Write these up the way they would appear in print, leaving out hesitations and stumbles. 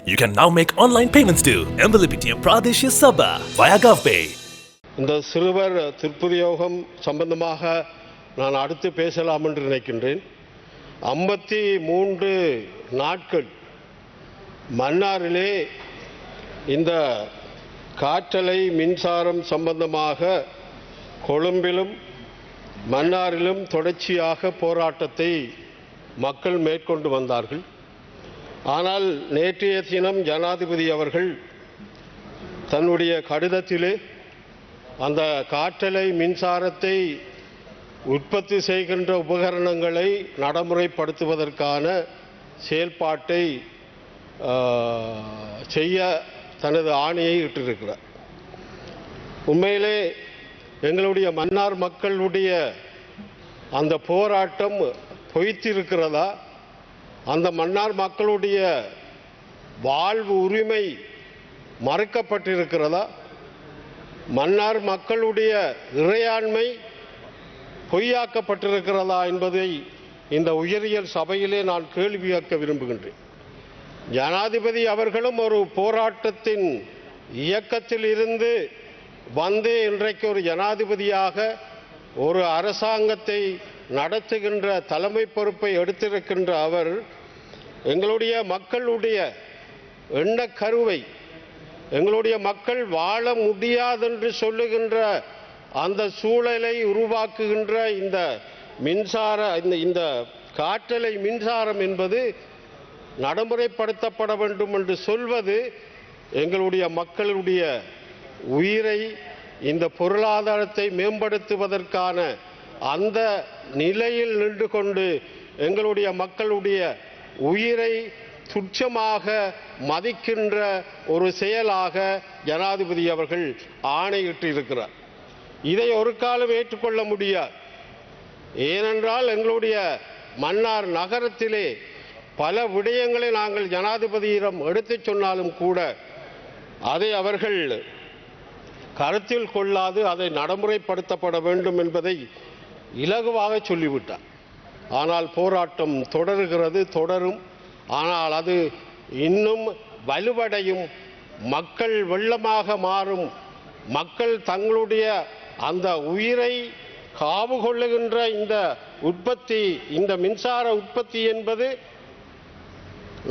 You can now make online payments to Embelipitiya Pradesh Sabha via GovPay. இந்த சிறுவர் துர்பிரயோகம் சம்பந்தமாக நான் அடுத்து பேசலாம் என்று நினைக்கின்றேன். 53 நாட்கள் மன்னாரிலே இந்த காற்றலை மின்சாரம் சம்பந்தமாக கொழும்பிலும் மன்னாரிலும் தொடர்ச்சியாக போராட்டத்தை மக்கள் மேற்கொண்டு வந்தார்கள். ஆனால் நேற்றைய தினம் ஜனாதிபதி அவர்கள் தன்னுடைய கடிதத்திலே அந்த காற்றலை மின்சாரத்தை உற்பத்தி செய்கின்ற உபகரணங்களை நடைமுறைப்படுத்துவதற்கான செயல்பாட்டை செய்ய தனது ஆணையை இட்டிருக்கிறார். உண்மையிலே எங்களுடைய மன்னார் மக்களுடைய அந்த போராட்டம் பொய்த்திருக்கிறதா, அந்த மன்னார் மக்களுடைய வாழ்வு உரிமை மறுக்கப்பட்டிருக்கிறதா, மன்னார் மக்களுடைய இறையாண்மை பொய்யாக்கப்பட்டிருக்கிறதா என்பதை இந்த உயரியல் சபையிலே நான் கேள்வி கேட்க விரும்புகின்றேன். ஜனாதிபதி அவர்களும் ஒரு போராட்டத்தின் இயக்கத்தில் இருந்து வந்து இன்றைக்கு ஒரு ஜனாதிபதியாக ஒரு அரசாங்கத்தை நடத்துகின்ற தலைமை பொறுப்பை எடுத்திருக்கின்ற அவர் எங்களுடைய மக்களுடைய எண்ணக்கருவை, எங்களுடைய மக்கள் வாழ முடியாதென்று சொல்லுகின்ற அந்த சூழலை உருவாக்குகின்ற இந்த மின்சார இந்த காற்றலை மின்சாரம் என்பது நடைமுறைப்படுத்தப்பட வேண்டும் என்று சொல்வது எங்களுடைய மக்களுடைய உயிரை, இந்த பொருளாதாரத்தை மேம்படுத்துவதற்கான அந்த நிலையில் நின்று கொண்டு எங்களுடைய மக்களுடைய உயிரை துச்சமாக மதிக்கின்ற ஒரு செயலாக ஜனாதிபதி அவர்கள் ஆணையிட்டு இருக்கிறார். இதை ஒரு காலம் ஏற்றுக்கொள்ள முடியாது. ஏனென்றால் எங்களுடைய மன்னார் நகரத்திலே பல விடயங்களை நாங்கள் ஜனாதிபதியிடம் எடுத்துச் சொன்னாலும் கூட அதை அவர்கள் கருத்தில் கொள்ளாது அதை நடைமுறைப்படுத்தப்பட வேண்டும் என்பதை இலகுவாக சொல்லிவிட்டார். ஆனால் போராட்டம் தொடர்கிறது, தொடரும். ஆனால் அது இன்னும் வலுவடையும், மக்கள் வெள்ளமாக மாறும். மக்கள் தங்களுடைய அந்த உயிரை காவு கொள்ளுகின்ற இந்த உற்பத்தி, இந்த மின்சார உற்பத்தி என்பது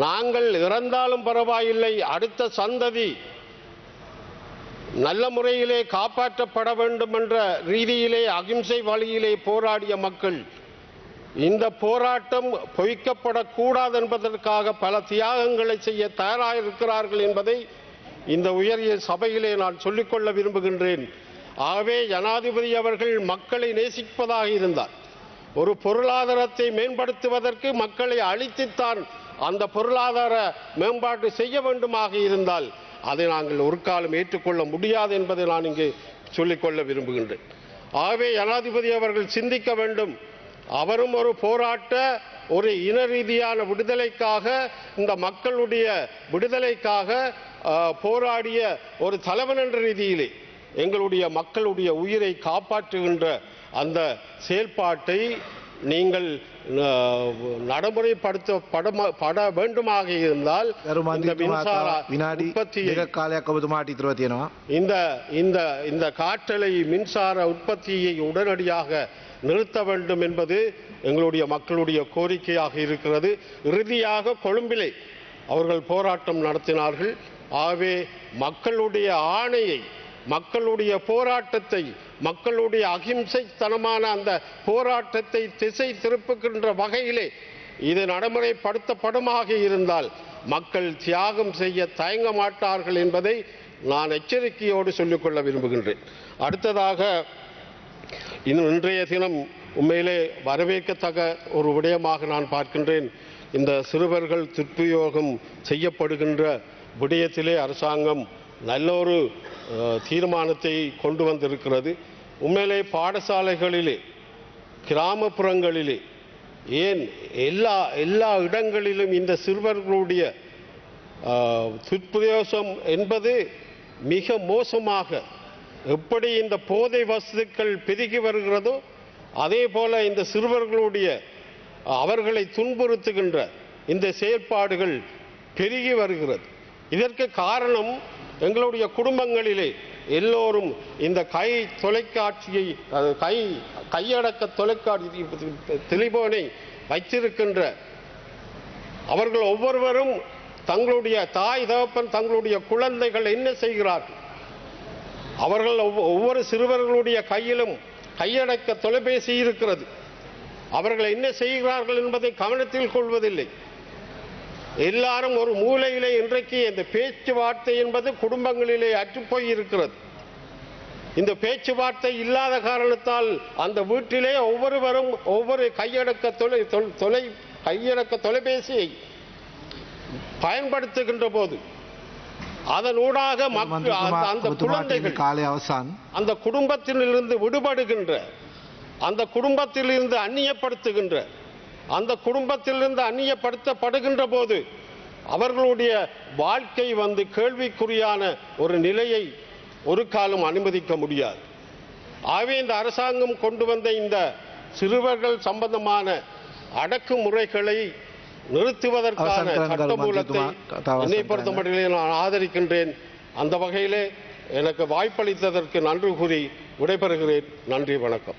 நாங்கள் இறந்தாலும் பரவாயில்லை, அடுத்த சந்ததி நல்ல முறையிலே காப்பாற்றப்பட வேண்டும் என்ற ரீதியிலே அகிம்சை வழியிலே போராடிய மக்கள் இந்த போராட்டம் பொய்க்கப்படக்கூடாது என்பதற்காக பல தியாகங்களை செய்ய தயாராக இருக்கிறார்கள் என்பதை இந்த உயரிய சபையிலே நான் சொல்லிக்கொள்ள விரும்புகின்றேன். ஆகவே ஜனாதிபதி அவர்கள் மக்களை நேசிப்பதாக இருந்தார். ஒரு பொருளாதாரத்தை மேம்படுத்துவதற்கு மக்களை அழித்துத்தான் அந்த பொருளாதார மேம்பாடு செய்ய வேண்டுமாக இருந்தால் அதை நாங்கள் ஒரு காலம் ஏற்றுக்கொள்ள முடியாது என்பதை நான் இங்கு சொல்லிக்கொள்ள விரும்புகின்றேன். ஆகவே ஜனாதிபதி அவர்கள் சிந்திக்க வேண்டும். அவரும் ஒரு போராட்ட, ஒரு இன ரீதியான விடுதலைக்காக, இந்த மக்களுடைய விடுதலைக்காக போராடிய ஒரு தலைவன் என்ற ரீதியிலே எங்களுடைய மக்களுடைய உயிரை காப்பாற்றுகின்ற அந்த செயல்பாட்டை நீங்கள் நடைமுறைப்படுத்தப்பட வேண்டுமாக இருந்தால் இந்த காற்றலை மின்சார உற்பத்தியை உடனடியாக நிறுத்த வேண்டும் என்பது எங்களுடைய மக்களுடைய கோரிக்கையாக இருக்கிறது. இறுதியாக கொழும்பிலே அவர்கள் போராட்டம் நடத்தினார்கள். ஆகவே மக்களுடைய ஆணையை, மக்களுடைய போராட்டத்தை, மக்களுடைய அகிம்சைத்தனமான அந்த போராட்டத்தை திசை திருப்புகின்ற வகையிலே இது நடைமுறைப்படுத்தப்படுமாக இருந்தால் மக்கள் தியாகம் செய்ய தயங்க மாட்டார்கள் என்பதை நான் எச்சரிக்கையோடு சொல்லிக்கொள்ள விரும்புகின்றேன். அடுத்ததாக இன்றைய தினம் உண்மையிலே வரவேற்கத்தக்க ஒரு விடயமாக நான் பார்க்கின்றேன். இந்த சிறுவர்கள் துர்பிரயோகம் செய்யப்படுகின்ற விடயத்திலே அரசாங்கம் நல்ல ஒரு தீர்மானத்தை கொண்டு வந்திருக்கிறது. உண்மையிலே பாடசாலைகளிலே, கிராமப்புறங்களிலே, ஏன் எல்லா இடங்களிலும் இந்த சிறுவர்களுடைய துர்பிரயோகம் என்பது மிக மோசமாக, எப்படி இந்த போதை வஸ்துக்கள் பெருகி வருகிறதோ அதே போல இந்த சிறுவர்களுடைய அவர்களை துன்புறுத்துகின்ற இந்த செயல்பாடுகள் பெருகி வருகிறது. இதற்கு காரணம் எங்களுடைய குடும்பங்களிலே எல்லோரும் இந்த தொலைக்காட்சியை கையடக்க தொலைக்காட்சி டெலிபோனை வைத்திருக்கின்ற அவர்கள் ஒவ்வொருவரும் தங்களுடைய தாய் தகப்பன் தங்களுடைய குழந்தைகள் என்ன செய்கிறார்கள், அவர்கள் ஒவ்வொரு சிறுவர்களுடைய கையிலும் கையடக்க தொலைபேசி இருக்கிறது. அவர்கள் என்ன செய்கிறார்கள் என்பதை கவனத்தில் கொள்வதில்லை. எல்லாரும் ஒரு மூலையிலே இன்றைக்கு இந்த பேச்சுவார்த்தை என்பது குடும்பங்களிலே அற்றுப்போய் இருக்கிறது. இந்த பேச்சுவார்த்தை இல்லாத காரணத்தால் அந்த வீட்டிலே ஒவ்வொருவரும் ஒவ்வொரு கையடக்க தொலைபேசியை பயன்படுத்துகின்ற போது அதனூடாக மக்கள் அந்த குழந்தைகள் அந்த குடும்பத்திலிருந்து விடுபடுகின்ற, அந்த குடும்பத்திலிருந்து அந்நியப்படுத்துகின்ற, அந்த குடும்பத்திலிருந்து அந்நியப்படுத்தப்படுகின்ற போது அவர்களுடைய வாழ்க்கை கேள்விக்குறியான ஒரு நிலையை ஒரு காலம் அனுமதிக்க முடியாது. ஆகவே இந்த அரசாங்கம் கொண்டு வந்த இந்த சிறுவர்கள் சம்பந்தமான அடக்குமுறைகளை நிறுத்துவதற்கான சட்டமூலத்தை என்னை பொறுத்தமட்டிலே நான் ஆதரிக்கின்றேன். அந்த வகையிலே எனக்கு வாய்ப்பளித்ததற்கு நன்றி கூறி விடைபெறுகிறேன். நன்றி, வணக்கம்.